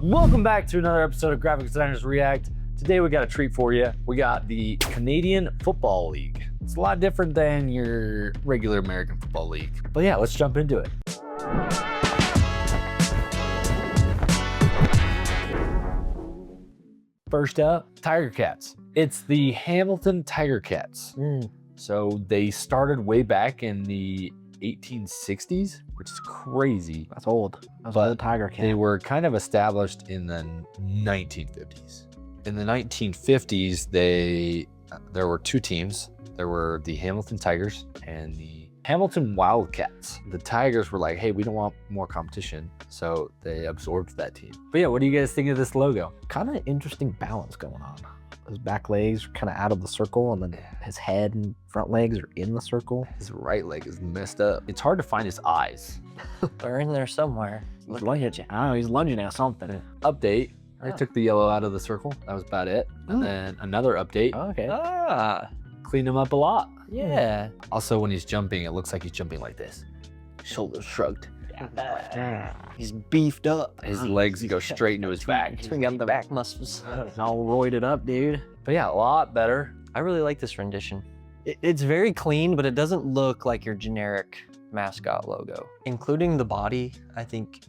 Welcome back to another episode of Graphic Designers React. Today we got a treat for you. We got the Canadian Football League. It's a lot different than your regular American Football League. But yeah, let's jump into it. First up, Tiger Cats. It's the Hamilton Tiger Cats. So they started way back in the 1860s, which is crazy. That's old. That's But old Tiger Cat. They were kind of established in the 1950s. In the 1950s, there were two teams. There were the Hamilton Tigers and the Hamilton Wildcats. The Tigers were like, hey, we don't want more competition. So they absorbed that team. But yeah, what do you guys think of this logo? Kind of interesting balance going on. His back legs are kind of out of the circle, and then his head and front legs are in the circle. His right leg is messed up. It's hard to find his eyes. They're in there somewhere. He's lunging at you. I don't know, he's lunging at something. Update. I took the yellow out of the circle. That was about it. And then another update. Okay. Cleaned him up a lot. Yeah. Also, when he's jumping, it looks like he's jumping like this. Shoulders shrugged. He's beefed up. His legs go straight into his back. He's got the back muscles. It's all roided up, dude. But yeah, a lot better. I really like this rendition. It's very clean, but it doesn't look like your generic mascot logo. Including the body, I think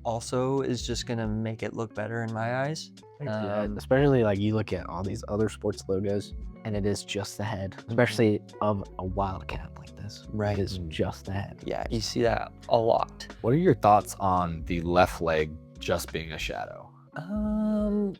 also is just gonna make it look better in my eyes. Especially like you look at all these other sports logos, and it is just the head, especially of a Wildcat like this. Right. It is just the head. Yeah, you see that a lot. What are your thoughts on the left leg just being a shadow?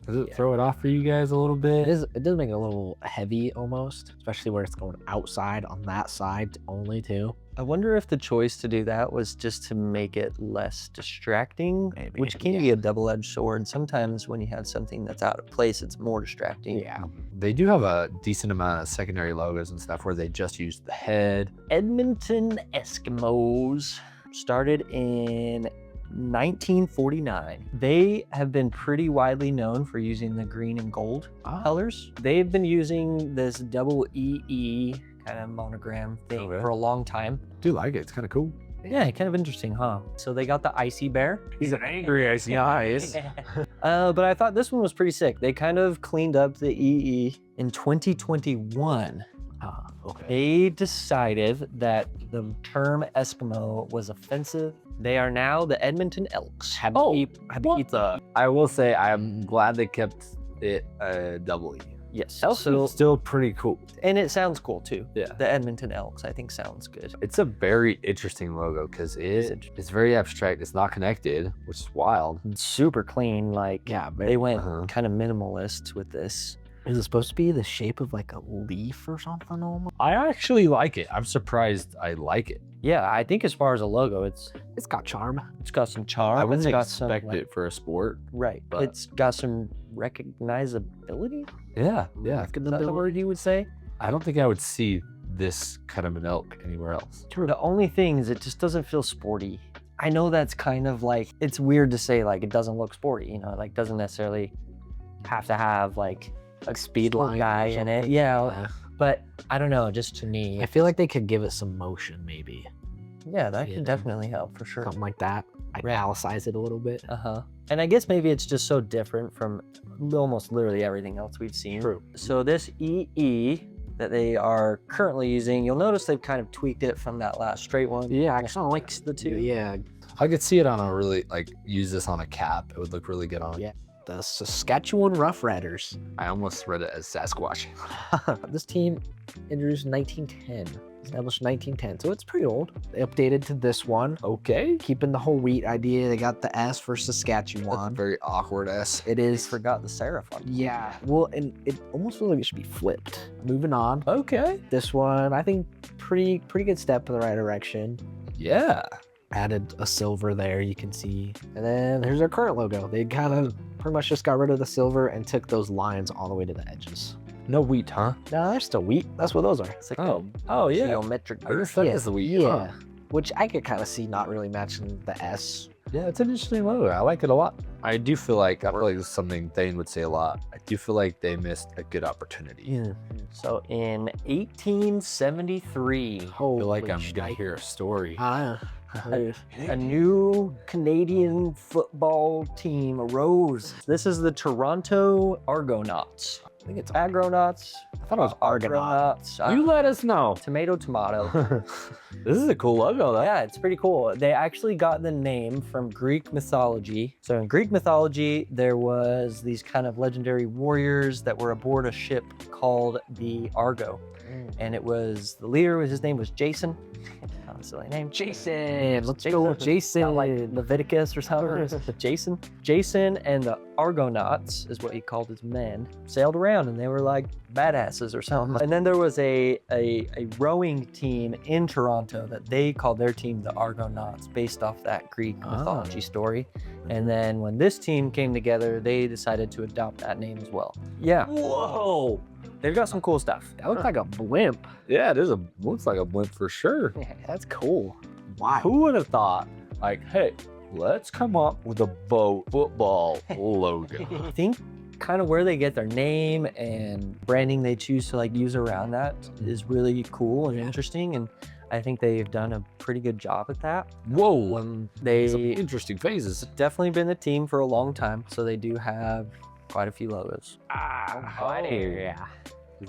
Does it throw it off for you guys a little bit? It does make it a little heavy almost, especially where it's going outside on that side only too. I wonder if the choice to do that was just to make it less distracting, Maybe, which can be a double-edged sword. Sometimes when you have something that's out of place, it's more distracting. Yeah. They do have a decent amount of secondary logos and stuff where they just use the head. Edmonton Eskimos started in 1949. They have been pretty widely known for using the green and gold colors. They've been using this double EE kind of monogram thing for a long time. Do like it. It's kind of cool. Yeah, kind of interesting, huh? So they got the icy bear. He's an angry icy eyes. But I thought this one was pretty sick. They kind of cleaned up the EE in 2021. Okay. They decided that the term Eskimo was offensive. They are now the Edmonton Elks. Had to keep the... I will say I'm glad they kept it double E. Yes. Still pretty cool. And it sounds cool too. Yeah. The Edmonton Elks, I think sounds good. It's a very interesting logo because it's very abstract. It's not connected, which is wild. It's super clean. Like, Yeah, but they went kind of minimalist with this. is it supposed to be the shape of like a leaf or something almost? I actually like it. I'm surprised I like it. Yeah, I think as far as a logo, it's Got charm. got some charm. I wouldn't It's got expect some, it for a sport. Right. but- It's got some recognizability. Yeah, Is that the word you would say? I don't think I would see this kind of an elk anywhere else. The only thing is it just doesn't feel sporty. I know that's kind of like, it's weird to say like it doesn't look sporty, you know, like doesn't necessarily have to have like a Speed line guy or in it. Yeah, but I don't know, just to me. I feel like they could give it some motion maybe. Yeah, that Yeah. could definitely help for sure. Something like that. Italicize it a little bit. And I guess maybe it's just so different from almost literally everything else we've seen. True. So this EE that they are currently using, you'll notice they've kind of tweaked it from that last straight one. Yeah, I kind of like The two. Yeah, I could see it on a really, like, use this on a cap. It would look really good on. Yeah. the Saskatchewan Roughriders. I almost read it as Sasquatch. This team introduced in 1910, established in 1910, so it's pretty old. They updated to this one. Okay. Keeping the whole wheat idea, they got the S for Saskatchewan. Very awkward S. It They is. forgot the serif on it. Yeah, well, and it almost feels like it should be flipped. Moving on. Okay. This one, I think, pretty good step in the right direction. Yeah. Added a silver there, you can see. And then here's our current logo. They kind of pretty much just got rid of the silver and took those lines all the way to the edges. No wheat, huh? No, they're still wheat. That's what those are. It's like Oh, a yeah. geometric I guess curve. that is the wheat. Yeah. Huh? Which I could kind of see not really matching the S. Yeah, it's an interesting logo. I like it a lot. I do feel like, I feel like this is something Thain would say a lot. I do feel like they missed a good opportunity. Yeah. So in 1873, I feel like I'm gonna hear a story. A new Canadian football team arose. This is the Toronto Argonauts. I think it's Agronauts. I thought it was Argonaut. Argonauts. You let us know. Tomato. This is a cool logo, though. Yeah, it's pretty cool. They actually got the name from Greek mythology. So in Greek mythology, there was these kind of legendary warriors that were aboard a ship called the Argo. And it was, the leader, his name was Jason. Not a silly name. Jason. Let's go, Jason. Not like Leviticus or something. Jason. Jason and the Argonauts, is what he called his men, sailed around and they were like badasses or something. And then there was a rowing team in Toronto that they called their team the Argonauts based off that Greek mythology story. And then when this team came together, they decided to adopt that name as well. Yeah. Whoa. They've got some cool stuff. That looks like a blimp. Yeah, looks like a blimp for sure. That's cool. Wow. Who would have thought, like, hey, let's come up with a boat football logo? I think kind of where they get their name and branding they choose to like use around that is really cool and interesting. And I think they've done a pretty good job at that. Whoa. Some Some interesting phases. definitely been the team for a long time, so they do have quite a few logos.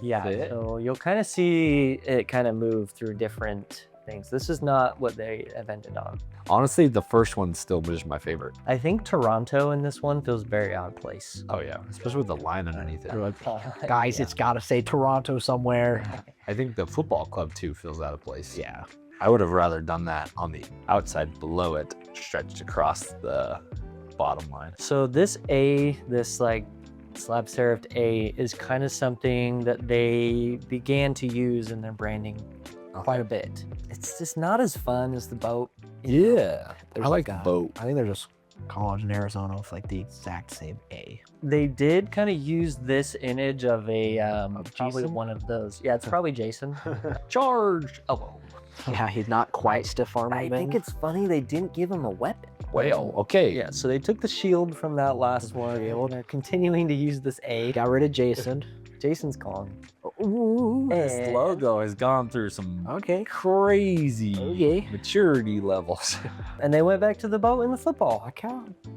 Yeah, Fit. so you'll kind of see it kind of move through different things. This is not what they have ended on. Honestly, the first one still was my favorite. I think Toronto in this one feels very out of place. Oh yeah, especially with the line underneath it. Guys, it's got to say Toronto somewhere. I think the football club too feels out of place. Yeah. I would have rather done that on the outside below it, stretched across the bottom line. So this A, this like slab serifed A, is kind of something that they began to use in their branding quite a bit. It's just not as fun as the boat. Yeah, There's I like a- boat. I think there's just college in Arizona with like the exact same A. They did kind of use this image of a probably Jason? one of those. Yeah, it's probably Jason. Charge! Oh, Yeah, he's not quite stiff armed. I think it's funny they didn't give him a weapon. Whale. Okay. Yeah, so they took the shield from that last one. And they're continuing to use this A. got rid of Jason. Jason's gone. Ooh. This And- logo has gone through some Okay. crazy Okay. maturity levels. And they went back to the boat and the football. Okay.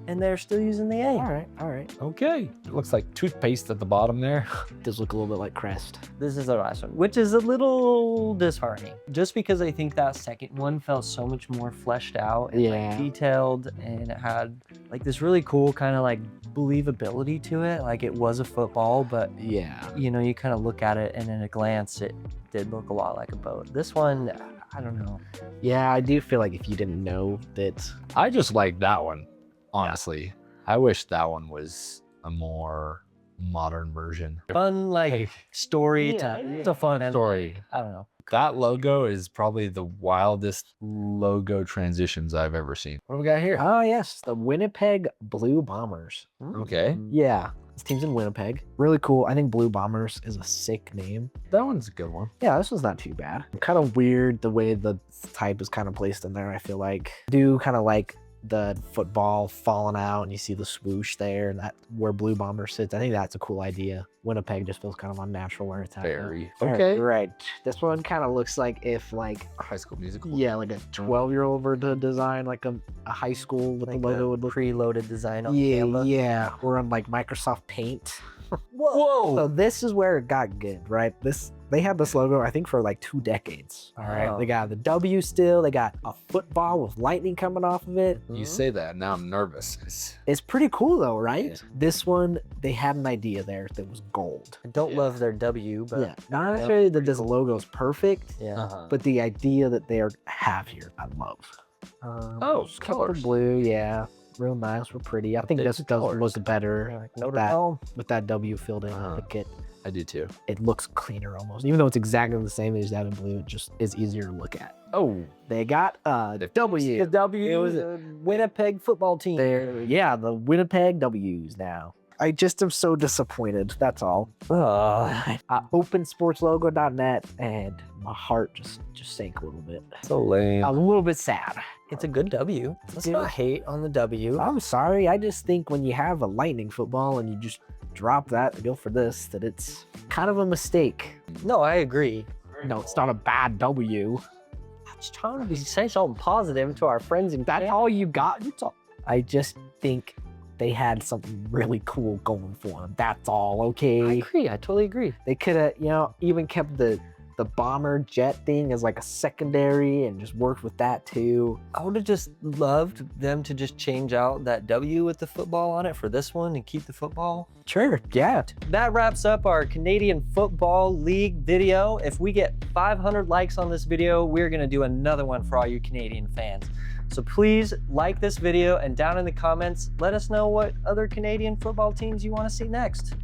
And they're still using the A. All right. All right. Okay. It looks like toothpaste at the bottom there. Does look a little bit like Crest. This is the last one, which is a little disheartening. Just because I think that second one felt so much more fleshed out and Yeah. like detailed, and it had like this really cool kind of like believability to it. Like it was a football, but Yeah. you know, you kind of look at it and in a glance, it did look a lot like a boat. This one, I don't know. Yeah, I do feel like if you didn't know that. I just like that one, honestly. I wish that one was a more modern version. Fun, like story. Yeah, It's a fun Story. I don't know. That logo is probably the wildest logo transitions I've ever seen. What do we got here? Oh yes, the Winnipeg Blue Bombers. Okay. Yeah, this team's in Winnipeg. Really cool. I think Blue Bombers is a sick name. That one's a good one. Yeah, this one's not too bad. Kind of weird the way the type is kind of placed in there. I feel like do kind of like the football falling out and you see the swoosh there and that where Blue Bomber sits. I think that's a cool idea. Winnipeg just feels kind of unnatural where it's at. Very. All Okay. right. This one kind of looks like if like High School Musical. yeah, like a 12-year-old were to design like a high school with Like the logo a would look. preloaded design on Yeah, Canva. yeah. We're on like Microsoft Paint. Whoa. So this is where it got good, right? They had this logo, I think, for like 2 decades. All right. Wow. They got the W still. They got a football with lightning coming off of it. You say that, now I'm nervous. It's pretty cool though, right? Yeah. This one, they had an idea there that was gold. I don't Yeah. love their W, but Yeah. Not necessarily that this logo is perfect, yeah. but the idea that they have here, I love. Oh, just a couple colors. blue, yeah. Real nice, real pretty. I think Updated this does colors. look better Like Notre that- Dame. with that W filled in. Uh-huh. Like I do too. it looks cleaner almost. Even though it's exactly the same as that in blue, it just is easier to look at. Oh, They got the The W. W. It was the Winnipeg football team. There, yeah, the Winnipeg W's now. I just am so disappointed. That's all. Opensportslogo.net, and my heart just sank a little bit. so lame. I was a little bit sad. It's a good W. Let's Dude. not hate on the W. I'm sorry. I just think when you have a lightning football and you just drop that to go for this, that it's kind of a mistake. No, I agree. No, it's not a bad W. Just trying to say something positive to our friends and That's all you got? I just think they had something really cool going for them. That's all, okay? I agree. I totally agree. They could have, you know, even kept the bomber jet thing as like a secondary and just worked with that too. I would have just loved them to just change out that W with the football on it for this one and keep the football. Sure, yeah. That wraps up our Canadian Football League video. If we get 500 likes on this video, we're gonna do another one for all you Canadian fans. So please like this video, and down in the comments, let us know what other Canadian football teams you wanna see next.